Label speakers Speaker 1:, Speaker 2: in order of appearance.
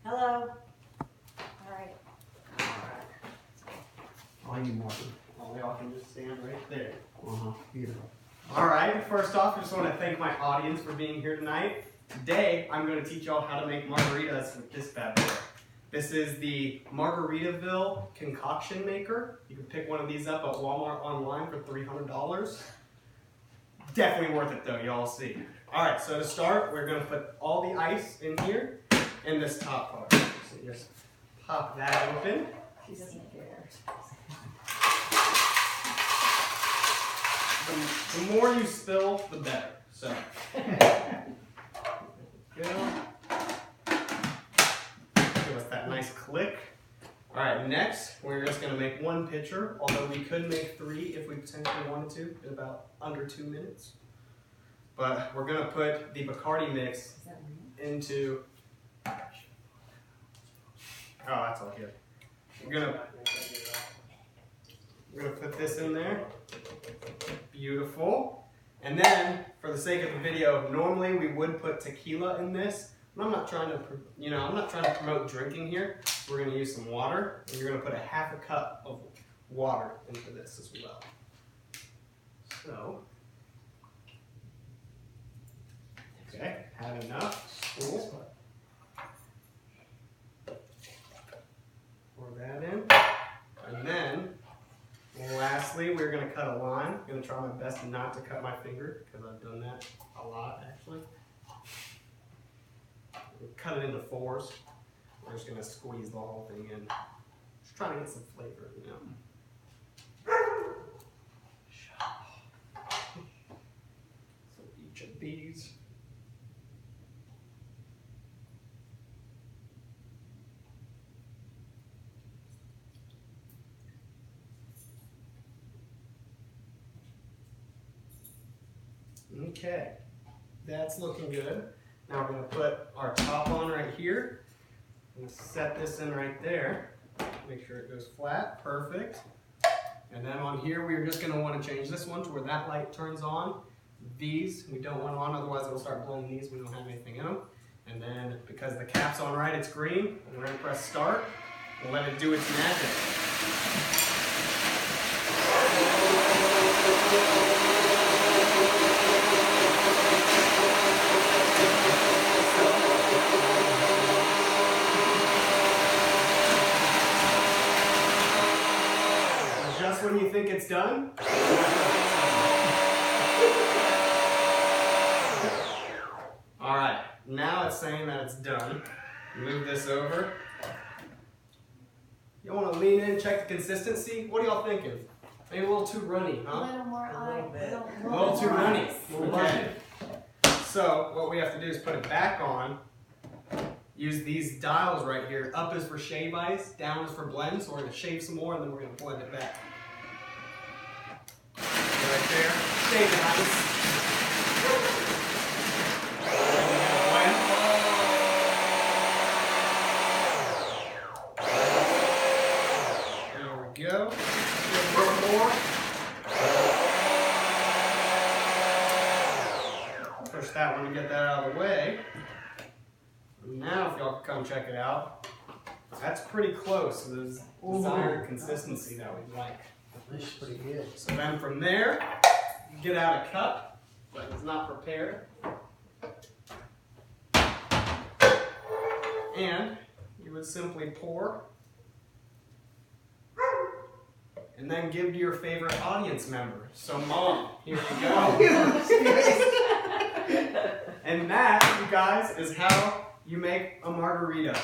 Speaker 1: Hello. All right.
Speaker 2: All you want.
Speaker 3: All y'all can just stand right there.
Speaker 2: Beautiful.
Speaker 3: All right, first off, I just want to thank my audience for being here tonight. Today, I'm going to teach y'all how to make margaritas with this bad boy. This is the Margaritaville concoction maker. You can pick one of these up at Walmart online for $300. Definitely worth it though, y'all see. All right, so to start, we're going to put all the ice in here in this top part. So just pop that open.
Speaker 1: She doesn't care.
Speaker 3: The more you spill, the better. So, go. Give us that nice click. All right, next we're just gonna make one pitcher, although we could make 3 if we potentially wanted to in about under 2 minutes. But we're gonna put the Bacardi mix into. Oh, that's all good. We're gonna put this in there. Beautiful. And then, for the sake of the video, normally we would put tequila in this. But I'm not trying to, I'm not trying to promote drinking here. We're going to use some water, and you're going to put a ½ cup of water into this as well. So, okay, had enough. Cool. Pour that in, and then. Lastly, we're going to cut a line. I'm going to try my best not to cut my finger because I've done that a lot actually. We'll cut it into 4s. We're just going to squeeze the whole thing in. Just trying to get some flavor, So each of these. Okay, that's looking good. Now we're going to put our top on right here. I'm going to set this in right there. Make sure it goes flat. Perfect. And then on here, we're just going to want to change this one to where that light turns on. These, we don't want on, otherwise it'll start blowing these. We don't have anything in them. And then, because the cap's on right, it's green. We're going to press start and let it do its magic. Just when you think it's done. All right, now it's saying that it's done. Move this over. You want to lean in, check the consistency? What are y'all thinking? Maybe a little too runny, huh?
Speaker 1: A little more
Speaker 3: A little too runny. Okay. So what we have to do is put it back on. Use these dials right here. Up is for shave ice, down is for blend. So we're going to shave some more and then we're going to blend it back. Right there, shave ice. Blend. There we go. A little more. Push that one to get that out of the way. Now if y'all can come check it out, that's pretty close to the desired consistency that we'd like.
Speaker 2: This is pretty good.
Speaker 3: So then from there, get out a cup that is not prepared. And you would simply pour. And then give to your favorite audience member. So Mom, here you go. And that, you guys, is how you make a margarita.